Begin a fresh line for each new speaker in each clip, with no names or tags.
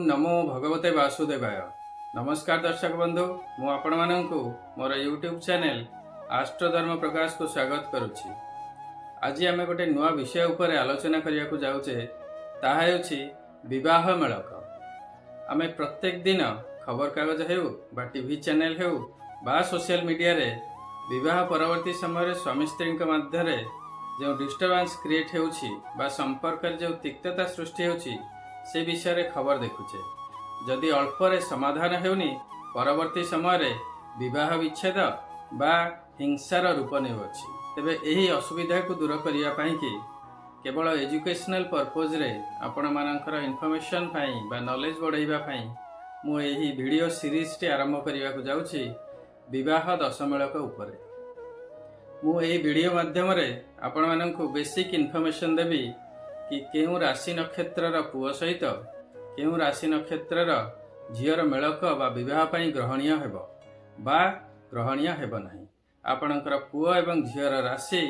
ओम नमो भगवते वासुदेवाय। नमस्कार दर्शक बंधु, मु आपण माननकु मोर यूट्यूब चैनल आस्ट्रोधर्म प्रकाश को स्वागत करुछि। आज आम गोटे नुआ विषय उपर आलोचना करिया को जाउछे, ताहा हेउछि विवाह मेलक। आमे प्रत्येक दिन खबर कागज हेउ बा टीवी चैनल हेउ बा सोशल मीडिया रे विवाह परवर्ती समय स्वामी स्त्री मध्य जो डिस्टर्बांस क्रिएट हेउछि बा संपर्क जो तिक्तता सृष्टि हेउछि से विषय रे खबर देखुचे। जदि अल्परे समाधान हेउनी परवर्ती समय विवाह विच्छेद बा हिंसार रूप नेउछि, तेबे एही असुविधा को दूर करिया पई कि केवल एजुकेशनल पर्पज रे आपण मानकर इन्फॉर्मेशन पई बा नॉलेज बढ़ाइबा पई मु एही वीडियो सीरीज टी आरंभ करिया को जाउछि विवाह दशमेलक उपरे। मु एही वीडियो माध्यम रे आपण माननकु बेसिक इन्फॉर्मेशन देबी कि केउ राशि नक्षत्र पुओ सहित केउ राशि नक्षत्र झीर मेलक बा विवाह पई ग्रहणीय हेबो बा ग्रहणीय हेबो नाही। आपणकर पुओ एवं झीर राशि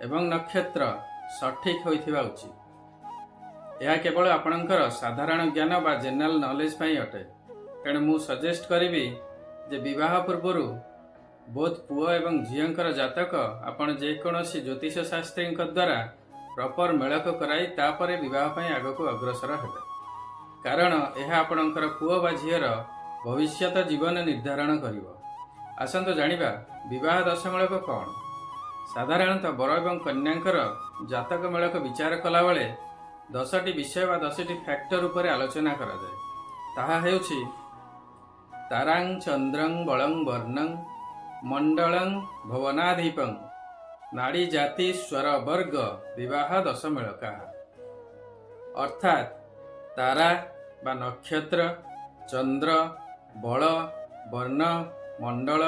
एवं नक्षत्र सठिक होइथिबा उचित। यह केवल आपणकर साधारण ज्ञान बा जनरल नॉलेज पई अटे। तेणु मु सजेस्ट करिबी जे विवाह पूर्वरु बोध पुओ एवं झीयंकर जातक आपण जेकोसी ज्योतिष शास्त्री द्वारा प्रॉपर मेलक कराई तापरे विवाह पई आगको अग्रसर हेबे, कारण यह आपणकर पुओ बा झीयर भविष्यत जीवन निर्धारण करिवो। आसंतो जानिबा विवाह दशमेलक कौन। साधारणतः बर एवं कन्यांकर जातक मेलक विचार कला बेले 10टी विषय बा 10टी फैक्टर उपरे आलोचना करा जाय। ताहा हेउछि तारां चंद्रं बलं वर्णं मंडलं भवनाधिपं नाड़ी जाति स्वर वर्ग विवाह दशमेलका। अर्थात तारा बा नक्षत्र, चंद्र, बल, वर्ण, मंडल,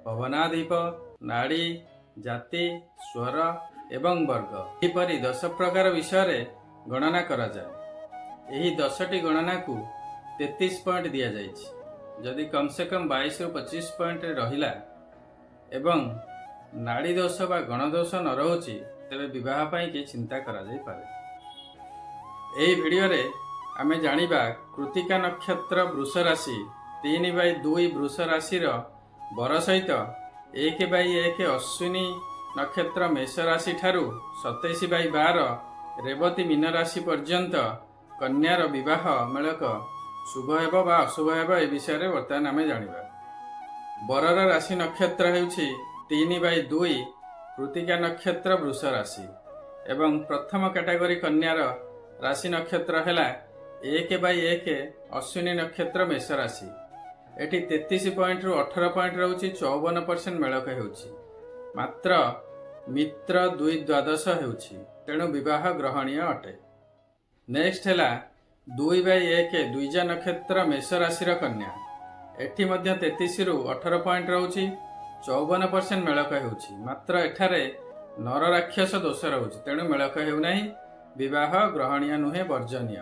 भवनाधिप, नाड़ी, जाति, स्वर एवं वर्ग एपरि 10 प्रकार विषय गणना करा जाए। एही 10टी गणना को 33 पॉइंट दिया जाइछि। जदि कम से कम 22 ରୁ 25 पॉइंट रहिला एवं नाड़ी दोष बा गणदोष न रहुछि तेबे विवाह पई कि चिंता करा जाई पारे। एही वीडियो रे आमे जानिबा कृतिका नक्षत्र वृष राशि 3/2 वृष राशि रो बर सहित 1/1 अश्विनी नक्षत्र मेष राशि ठारू 27/12 रेवती मीन राशि पर्यंत कन्यार विवाह मेलक शुभ हेबो बा अशुभ हेबो ए विषय रे वर्तमान आमे जानिबा। बरर राशि नक्षत्र हेउछि 3/2 कृतिका नक्षत्र वृष राशि एवं प्रथम कैटेगरी कन्यार राशि नक्षत्र हैला 1/1 अश्विनी नक्षत्र मेष राशि। एटी 33 पॉइंट रु 18 पॉइंट रहउछि 54% मेलक हेउछि। मात्र मित्र 2 द्वादश हेउछि, तेणु विवाह ग्रहणीय अटे। नेक्स्ट हैला 2/1 द्विजा नक्षत्र मेष राशि कन्या। एठी मध्य 33 रु 18 पॉइंट रहउछि 54% मेलक हेउछि। मात्र एठारे नर राक्षस दोष रहउछि, तेणु मेलक हेउ नाही, विवाह ग्रहणीय नुहे, वर्जनीय।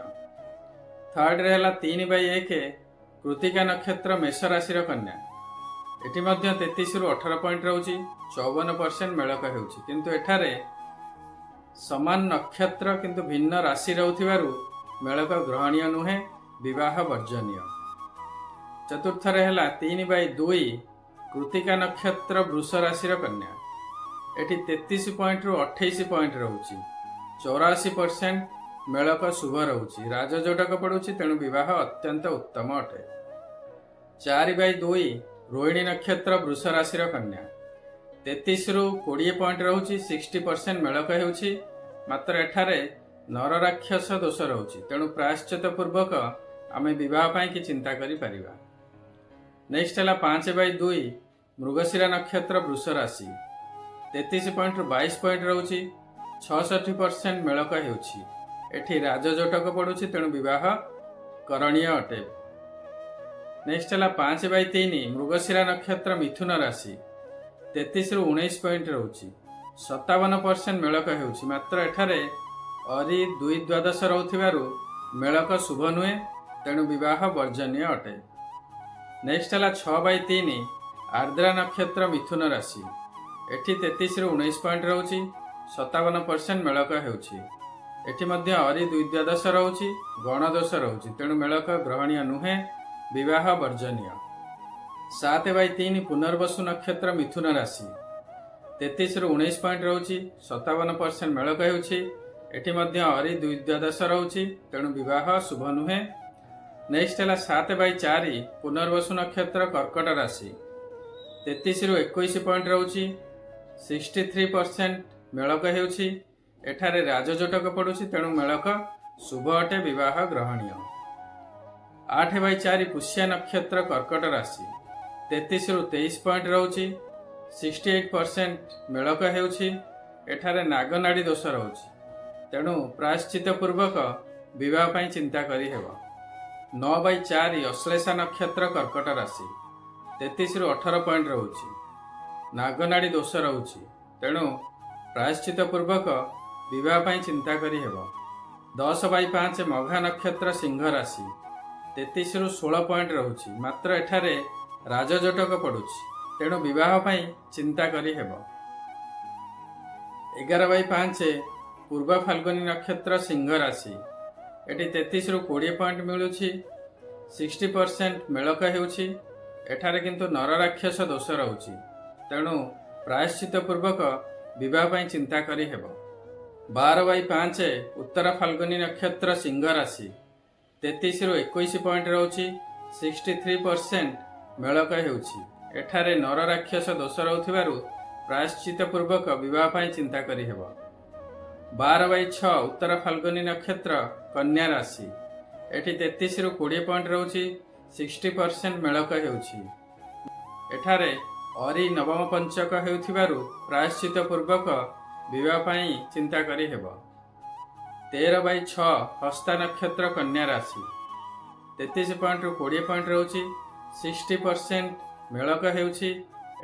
थर्ड रे हला 3/1 कृतिका नक्षत्र मेष राशि कन्या। एठी मध्य 33 रु 18 पॉइंट रहउछि 54% मेलक हेउछि, किंतु एठारे समान नक्षत्र किंतु भिन्न राशि रहउथिबारु मेलक ग्रहणीय नुहे, विवाह वर्जनीय। चतुर्थ रे हला 3/2 कृतिका नक्षत्र वृष राशि कन्या। एठी 33 पॉइंट रु 28 पॉइंट रहउछि 84% मेलक शुभ रहउछि, राजजोटक पड़ुछि, तेणु विवाह अत्यंत उत्तम अटे। 4/2 रोहिणी नक्षत्र वृष राशि कन्या। 33 रु 20 पॉइंट रहउछि 60% मेलक हेउछि। मात्र एठारे नर राक्षस दोष रहउछि, तेणु प्रायश्चित पूर्वक आमे विवाह पई कि चिंता करि परिबा। नेक्स्ट हला 5/2 मृगशिरा नक्षत्र वृष राशि। 33 पॉइंट रु 22 पॉइंट रहउछि 66% मेलक हेउछि। एठी राजजोटक पड़ुछि, तेणु विवाह करणीय अटे। नेक्स्ट हला 5/3 मृगशिरा नक्षत्र मिथुन राशि। 33 रु 19 पॉइंट रहउछि 57% मेलक हेउछि। मात्र एठारे अरि 2 द्वादश रहउथिबारु मेलक शुभ नुहे, तेणु विवाह वर्जनीय अटे। नेक्स्ट हला 6/3 आर्द्रा नक्षत्र मिथुन राशि। एठी 33 रु 19 पॉइंट रहउछि 57% मेलक हेउछि। ଏଠି ମଧ୍ୟ ଅରି ଦ୍ୱିତୀୟ ଦୋଷ ରହୁଛି, ଗଣ ଦୋଷ ରହୁଛି, ତେଣୁ ମେଳକ ଗ୍ରହଣୀୟ ନୁହେଁ, ବିବାହ ବର୍ଜନୀୟ। 7/3 ପୁନର୍ବସୁ ନକ୍ଷତ୍ର ମିଥୁନ ରାଶି 33ରୁ 19 ପଏଣ୍ଟ ରହୁଛି, 57% ମେଳକ ହେଉଛି। ଏଠି ମଧ୍ୟ ଅରି ଦ୍ୱିତୀୟ ଦୋଷ ରହୁଛି, ତେଣୁ ବିବାହ ଶୁଭ ନୁହେଁ। ନେକ୍ସଟ ହେଲା 7/4 ପୁନର୍ବସୁ ନକ୍ଷତ୍ର କର୍କଟ ରାଶି 33ରୁ 21 ପଏଣ୍ଟ ରହୁଛି, 63% ମେଳକ ହେଉଛି। ଏଠାରେ ରାଜଯୋଟକ ପଡ଼ୁଛି, ତେଣୁ ମେଳକ ଶୁଭ ଅଟେ, ବିବାହ ଗ୍ରହଣୀୟ। 8/4 ପୁଷ୍ୟା ନକ୍ଷତ୍ର କର୍କଟ ରାଶି 33ରୁ 23 ପଏଣ୍ଟ ରହୁଛି, 68% ମେଳକ ହେଉଛି। ଏଠାରେ ନାଗନାଡ଼ି ଦୋଷ ରହୁଛି, ତେଣୁ ପ୍ରାୟଶ୍ଚିତ ପୂର୍ବକ ବିବାହ ପାଇଁ ଚିନ୍ତା କରିହେବ। 9/4 ଅଶ୍ଳେଷା ନକ୍ଷତ୍ର କର୍କଟ ରାଶି 33ରୁ 18 ପଏଣ୍ଟ ରହୁଛି, ନାଗନାଡ଼ି ଦୋଷ ରହୁଛି, ତେଣୁ ପ୍ରାୟଶ୍ଚିତ ପୂର୍ବକ ବିବାହ ପାଇଁ ଚିନ୍ତା କରିହେବ। 10/5 ମଘା ନକ୍ଷତ୍ର ସିଂହ ରାଶି 33ରୁ 16 ପଏଣ୍ଟ ରହୁଛି, ମାତ୍ର ଏଠାରେ ରାଜଯୋଟକ ପଡ଼ୁଛି, ତେଣୁ ବିବାହ ପାଇଁ ଚିନ୍ତା କରିହେବ। 11/5 ପୂର୍ବ ଫାଲ୍ଗୁନୀ ନକ୍ଷତ୍ର ସିଂହ ରାଶି ଏଠି 33ରୁ 20 ପଏଣ୍ଟ ମିଳୁଛି, 60% ମେଳକ ହେଉଛି। ଏଠାରେ କିନ୍ତୁ ନରରାକ୍ଷସ ଦୋଷ ରହୁଛି, ତେଣୁ ପ୍ରାୟଶ୍ଚିତ ପୂର୍ବକ ବିବାହ ପାଇଁ ଚିନ୍ତା କରିହେବ। 12/5 ଉତ୍ତର ଫାଲ୍ଗୁନୀ ନକ୍ଷତ୍ର ସିଂହ ରାଶି 33ରୁ 21 ପଏଣ୍ଟ ରହୁଛି, 63% ମେଳକ ହେଉଛି। ଏଠାରେ ନରରାକ୍ଷସ ଦୋଷ ରହୁଥିବାରୁ ପ୍ରାୟଶ୍ଚିତ ପୂର୍ବକ ବିବାହ ପାଇଁ ଚିନ୍ତା କରିହେବ। 12/6 ଉତ୍ତର ଫାଲ୍ଗୁନୀ ନକ୍ଷତ୍ର କନ୍ୟା ରାଶି ଏଠି 33ରୁ 20 ପଏଣ୍ଟ ରହୁଛି, 60% ମେଳକ ହେଉଛି। ଏଠାରେ ଅରି ନବମ ପଞ୍ଚକ ହେଉଥିବାରୁ ପ୍ରାୟଶ୍ଚିତ ପୂର୍ବକ ବିବାହ ପାଇଁ ଚିନ୍ତା କରିହେବ। 13/6 ହସ୍ତା ନକ୍ଷତ୍ର କନ୍ୟା ରାଶି 33 ପଏଣ୍ଟରୁ 20 ପଏଣ୍ଟ ରହୁଛି, 60% ମେଳକ ହେଉଛି।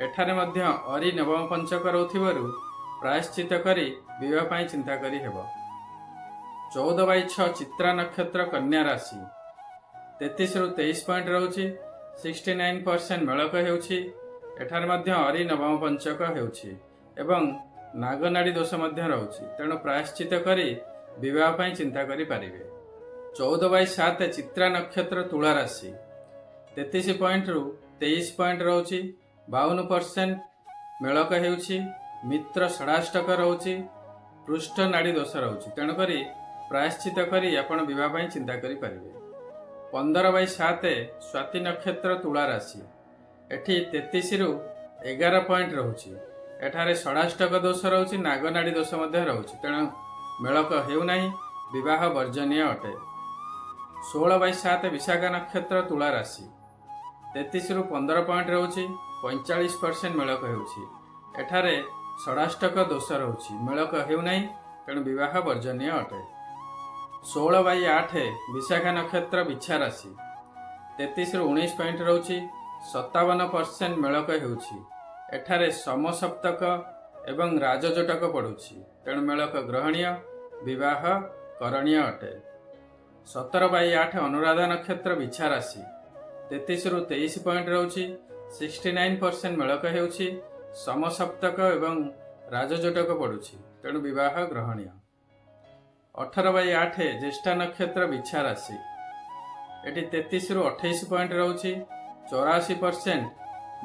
ଏଠାରେ ମଧ୍ୟ ଅରି ନବମ ପଞ୍ଚକ ରହୁଥିବାରୁ ପ୍ରାୟଶ୍ଚିତ କରି ବିବାହ ପାଇଁ ଚିନ୍ତା କରିହେବ। 14/6 ଚିତ୍ରା ନକ୍ଷତ୍ର କନ୍ୟା ରାଶି 33ରୁ 23 ପଏଣ୍ଟ ରହୁଛି, 69% ମେଳକ ହେଉଛି। ଏଠାରେ ମଧ୍ୟ ଅରି ନବମ ପଞ୍ଚକ ହେଉଛି ଏବଂ ନାଗନାଡ଼ି ଦୋଷ ମଧ୍ୟ ରହୁଛି, ତେଣୁ ପ୍ରାୟଶ୍ଚିତ କରି ବିବାହ ପାଇଁ ଚିନ୍ତା କରିପାରିବେ। 14/7 ଚିତ୍ରା ନକ୍ଷତ୍ର ତୁଳା ରାଶି 33 ପଏଣ୍ଟରୁ 23 ପଏଣ୍ଟ ରହୁଛି, 52% ମେଳକ ହେଉଛି। ମିତ୍ର ଷଡ଼ାଷ୍ଟକ ରହୁଛି, ପୃଷ୍ଠ ନାଡ଼ି ଦୋଷ ରହୁଛି, ତେଣୁକରି ପ୍ରାୟଶ୍ଚିତ କରି ଆପଣ ବିବାହ ପାଇଁ ଚିନ୍ତା କରିପାରିବେ। 15/7 ସ୍ୱାତି ନକ୍ଷତ୍ର ତୁଳା ରାଶି ଏଠି 33ରୁ 11 ପଏଣ୍ଟ ରହୁଛି। ଏଠାରେ ଷଡ଼ାଷ୍ଟକ ଦୋଷ ରହୁଛି, ନାଗନାଡ଼ି ଦୋଷ ମଧ୍ୟ ରହୁଛି, ତେଣୁ ମେଳକ ହେଉନାହିଁ, ବିବାହ ବର୍ଜନୀୟ ଅଟେ। 16/7 ବିଶାଖା ନକ୍ଷତ୍ର ତୁଳା ରାଶି 33ରୁ 15 ପଏଣ୍ଟ ରହୁଛି, 45% ମେଳକ ହେଉଛି। ଏଠାରେ ଷଡ଼ାଷ୍ଟକ ଦୋଷ ରହୁଛି, ମେଳକ ହେଉନାହିଁ, ତେଣୁ ବିବାହ ବର୍ଜନୀୟ ଅଟେ। 16/8 ବିଶାଖା ନକ୍ଷତ୍ର ବିଛା ରାଶି 33ରୁ 19 ପଏଣ୍ଟ ରହୁଛି, 57% ମେଳକ ହେଉଛି। ଏଠାରେ ସମସପ୍ତକ ଏବଂ ରାଜଯୋଟକ ପଡ଼ୁଛି, ତେଣୁ ମେଳକ ଗ୍ରହଣୀୟ, ବିବାହ କରଣୀୟ ଅଟେ। 17/8 ଅନୁରାଧା ନକ୍ଷତ୍ର ବିଛା ରାଶି 33ରୁ 23 ପଏଣ୍ଟ ରହୁଛି, 69% ମେଳକ ହେଉଛି। ସମସପ୍ତକ ଏବଂ ରାଜଯୋଟକ ପଡ଼ୁଛି, ତେଣୁ ବିବାହ ଗ୍ରହଣୀୟ। 18/8 ଜ୍ୟେଷ୍ଠା ନକ୍ଷତ୍ର ବିଛା ରାଶି ଏଠି 33ରୁ 28 ପଏଣ୍ଟ ରହୁଛି, 84%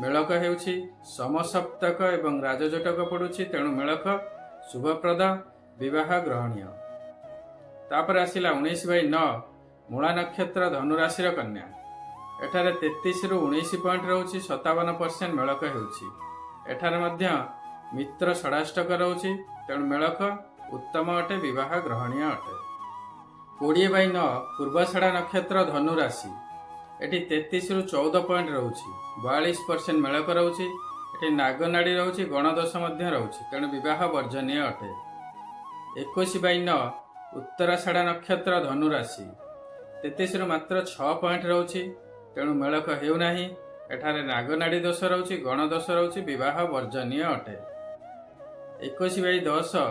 ମେଳକ ହେଉଛି। ସମସପ୍ତକ ଏବଂ ରାଜଯୋଟକ ପଡ଼ୁଛି, ତେଣୁ ମେଳକ ଶୁଭପ୍ରଦ, ବିବାହ ଗ୍ରହଣୀୟ। ତାପରେ ଆସିଲା 19/9 ମୂଳା ନକ୍ଷତ୍ର ଧନୁରାଶିର କନ୍ୟା ଏଠାରେ 33ରୁ 19 ପଏଣ୍ଟ ରହୁଛି, 57% ମେଳକ ହେଉଛି। ଏଠାରେ ମଧ୍ୟ ମିତ୍ର ଷଡ଼ାଷ୍ଟକ ରହୁଛି, ତେଣୁ ମେଳକ ଉତ୍ତମ ଅଟେ, ବିବାହ ଗ୍ରହଣୀୟ ଅଟେ। 20/9 ପୂର୍ବଷାଢ଼ା ନକ୍ଷତ୍ର ଧନୁ ରାଶି ଏଠି 33ରୁ 14 ପଏଣ୍ଟ ରହୁଛି, 42% ମେଳକ ରହୁଛି। ଏଠି ନାଗନାଡ଼ି ରହୁଛି, ଗଣଦୋଷ ମଧ୍ୟ ରହୁଛି, ତେଣୁ ବିବାହ ବର୍ଜନୀୟ ଅଟେ। 21/9 ଉତ୍ତରାଷାଢ଼ା ନକ୍ଷତ୍ର ଧନୁ ରାଶି 33ରୁ ମାତ୍ର 6 ପଏଣ୍ଟ ରହୁଛି, ତେଣୁ ମେଳକ ହେଉନାହିଁ। ଏଠାରେ ନାଗନାଡ଼ି ଦୋଷ ରହୁଛି, ଗଣଦୋଷ ରହୁଛି, ବିବାହ ବର୍ଜନୀୟ ଅଟେ। 21/10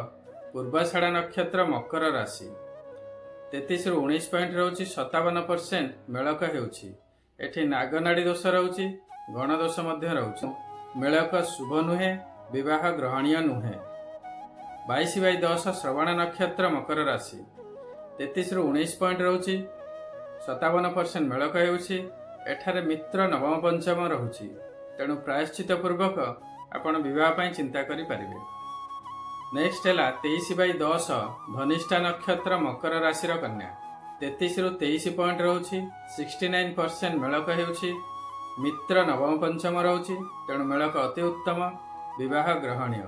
ପୂର୍ବାଷାଢ଼ା ନକ୍ଷତ୍ର ମକର ରାଶି 33ରୁ 19 ପଏଣ୍ଟ ରହୁଛି, 57% ମେଳକ ହେଉଛି। ଏଠି ନାଗନାଡ଼ି ଦୋଷ ରହୁଛି, ଗଣଦୋଷ ମଧ୍ୟ ରହୁଛି, ମେଳକ ଶୁଭ ନୁହେଁ, ବିବାହ ଗ୍ରହଣୀୟ ନୁହେଁ। 22/10 ଶ୍ରବଣ ନକ୍ଷତ୍ର ମକର ରାଶି 33 ରୁ 19 ପଏଣ୍ଟ ରହୁଛି। 57% ମେଳକ ହେଉଛି। ଏଠାରେ ମିତ୍ର ନବମ ପଞ୍ଚମ ରହୁଛି, ତେଣୁ ପ୍ରାୟଶ୍ଚିତ ପୂର୍ବକ ଆପଣ ବିବାହ ପାଇଁ ଚିନ୍ତା କରିପାରିବେ। ନେକ୍ସଟ ହେଲା 23/10 ଧନିଷ୍ଠା ନକ୍ଷତ୍ର ମକର ରାଶିର କନ୍ୟା 33 ରୁ 23 ପଏଣ୍ଟ ରହୁଛି। 69% ମେଳକ ହେଉଛି। ମିତ୍ର ନବମ ପଞ୍ଚମ ରହୁଛି, ତେଣୁ ମେଳକ ଅତି ଉତ୍ତମ, ବିବାହ ଗ୍ରହଣୀୟ।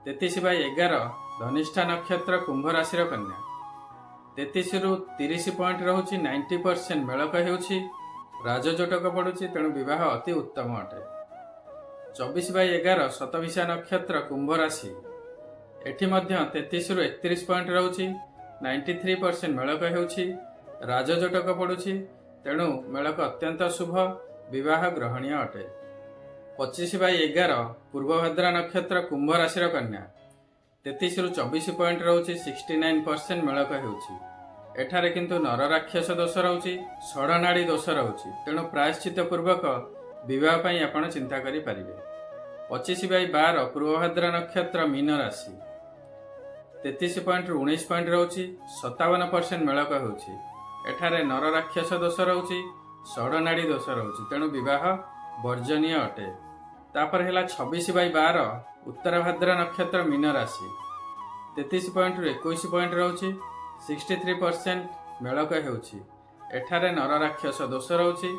33/11 ଧନିଷ୍ଠା ନକ୍ଷତ୍ର କୁମ୍ଭ ରାଶିର କନ୍ୟା 33 ରୁ 30 ପଏଣ୍ଟ ରହୁଛି। 90% ମେଳକ ହେଉଛି। ରାଜଜୋଟକ ପଡୁଛି, ତେଣୁ ବିବାହ ଅତି ଉତ୍ତମ ଅଟେ। 24/11 ଶତଭିଷା ନକ୍ଷତ୍ର କୁମ୍ଭ ରାଶି ଏଠି ମଧ୍ୟ 33 ରୁ 31 ପଏଣ୍ଟ ରହୁଛି। 93% ମେଳକ ହେଉଛି। ରାଜଜୋଟକ ପଡୁଛି, ତେଣୁ ମେଳକ ଅତ୍ୟନ୍ତ ଶୁଭ, ବିବାହ ଗ୍ରହଣୀୟ ଅଟେ। 25/11 ପୂର୍ବଭଦ୍ରା ନକ୍ଷତ୍ର କୁମ୍ଭ ରାଶିର କନ୍ୟା 33 ରୁ 24 ପଏଣ୍ଟ ରହୁଛି। 69% ମେଳକ ହେଉଛି। ଏଠାରେ କିନ୍ତୁ ନରରାକ୍ଷସ ଦୋଷ ରହୁଛି, ଷଡ଼ନାଡ଼ି ଦୋଷ ରହୁଛି, ତେଣୁ ପ୍ରାୟଶ୍ଚିତ ପୂର୍ବକ ବିବାହ ପାଇଁ ଆପଣ ଚିନ୍ତା କରିପାରିବେ। 25/12 ପୂର୍ବଭଦ୍ରା ନକ୍ଷତ୍ର ମୀନ ରାଶି 33 ପଏଣ୍ଟରୁ 19 ପଏଣ୍ଟ ରହୁଛି। 57% ମେଳକ ହେଉଛି। ଏଠାରେ ନରରାକ୍ଷସ ଦୋଷ ରହୁଛି, ଷଡ଼ନାଡ଼ି ଦୋଷ ରହୁଛି, ତେଣୁ ବିବାହ ବର୍ଜନୀୟ ଅଟେ। ତାପରେ ହେଲା 26/12 ଉତ୍ତରଭାଦ୍ରା ନକ୍ଷତ୍ର ମୀନ ରାଶି 33 ପଏଣ୍ଟରୁ 21 ପଏଣ୍ଟ ରହୁଛି। 63% ମେଳକ ହେଉଛି। ଏଠାରେ ନରରାକ୍ଷସ ଦୋଷ ରହୁଛି,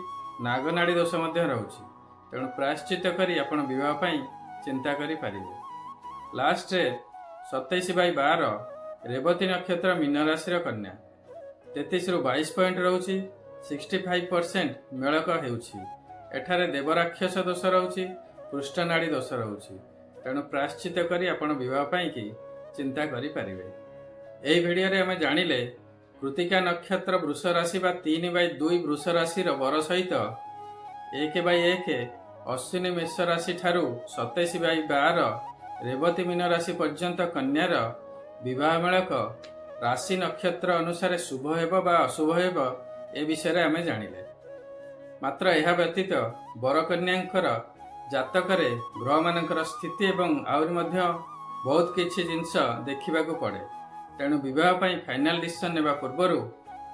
ନାଗନାଡ଼ି ଦୋଷ ମଧ୍ୟ ରହୁଛି, ତେଣୁ ପ୍ରାୟଶ୍ଚିତ କରି ଆପଣ ବିବାହ ପାଇଁ ଚିନ୍ତା କରିପାରିବେ। ଲାଷ୍ଟରେ 27/12 ରେବତୀ ନକ୍ଷତ୍ର ମୀନ ରାଶିର କନ୍ୟା 33 ରୁ 22 ପଏଣ୍ଟ ରହୁଛି। 65% ମେଳକ ହେଉଛି। ଏଠାରେ ଦେବରାକ୍ଷସ ଦୋଷ ରହୁଛି, ପୃଷ୍ଠନାଡ଼ି ଦୋଷ ରହୁଛି, ତେଣୁ ପ୍ରାୟଶ୍ଚିତ କରି ଆପଣ ବିବାହ ପାଇଁକି ଚିନ୍ତା କରିପାରିବେ। ଏହି ଭିଡ଼ିଓରେ ଆମେ ଜାଣିଲେ କୃତିକା ନକ୍ଷତ୍ର ବୃଷ ରାଶି ବା 3/2 ବୃଷ ରାଶିର ବର ସହିତ 1/1 ଅଶ୍ୱିନୀ ମେଷ ରାଶି ଠାରୁ 27/12 ରେବତୀ ମୀନ ରାଶି ପର୍ଯ୍ୟନ୍ତ କନ୍ୟାର ବିବାହ ମେଳକ ରାଶି ନକ୍ଷତ୍ର ଅନୁସାରେ ଶୁଭ ହେବ ବା ଅଶୁଭ ହେବ, ଏ ବିଷୟରେ ଆମେ ଜାଣିଲେ। ମାତ୍ର ଏହା ବ୍ୟତୀତ ବରକନ୍ୟାଙ୍କର ଜାତକରେ ଗ୍ରହମାନଙ୍କର ସ୍ଥିତି ଏବଂ ଆହୁରି ମଧ୍ୟ ବହୁତ କିଛି ଜିନିଷ ଦେଖିବାକୁ ପଡ଼େ। ତେଣୁ ବିବାହ ପାଇଁ ଫାଇନାଲ ଡିସିସନ୍ ନେବା ପୂର୍ବରୁ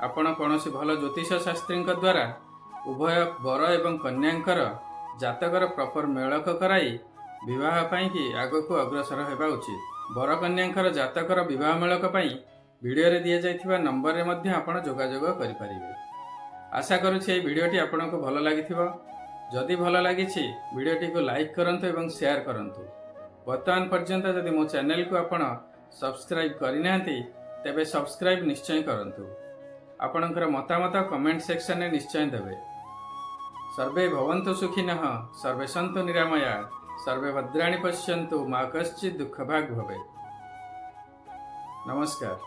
ଆପଣ କୌଣସି ଭଲ ଜ୍ୟୋତିଷ ଶାସ୍ତ୍ରୀଙ୍କ ଦ୍ୱାରା ଉଭୟ ବର ଏବଂ କନ୍ୟାଙ୍କର ଜାତକର ପ୍ରପର ମେଳକ କରାଇ ବିବାହ ପାଇଁକି ଆଗକୁ ଅଗ୍ରସର ହେବା ଉଚିତ। ବରକନ୍ୟାଙ୍କର ଜାତକର ବିବାହ ମେଳକ ପାଇଁ ଭିଡ଼ିଓରେ ଦିଆଯାଇଥିବା ନମ୍ବରରେ ମଧ୍ୟ ଆପଣ ଯୋଗାଯୋଗ କରିପାରିବେ। ଆଶା କରୁଛି ଏହି ଭିଡ଼ିଓଟି ଆପଣଙ୍କୁ ଭଲ ଲାଗିଥିବ। ଯଦି ଭଲ ଲାଗିଛି ଭିଡ଼ିଓଟିକୁ ଲାଇକ୍ କରନ୍ତୁ ଏବଂ ସେୟାର କରନ୍ତୁ। ବର୍ତ୍ତମାନ ପର୍ଯ୍ୟନ୍ତ ଯଦି ମୋ ଚ୍ୟାନେଲକୁ ଆପଣ ସବସ୍କ୍ରାଇବ୍ କରିନାହାନ୍ତି, ତେବେ ସବସ୍କ୍ରାଇବ୍ ନିଶ୍ଚୟ କରନ୍ତୁ। ଆପଣଙ୍କର ମତାମତ କମେଣ୍ଟ ସେକ୍ସନରେ ନିଶ୍ଚୟ ଦେବେ। ସର୍ବେ ଭବନ୍ତୁ ସୁଖିନଃ, ସର୍ବେ ସନ୍ତୁ ନିରାମୟା, ସର୍ବେ ଭଦ୍ରାଣି ପଶ୍ୟନ୍ତୁ, ମା କଶ୍ଚିତ୍ ଦୁଃଖ ଭାଗ୍ ଭବେତ୍। ନମସ୍କାର।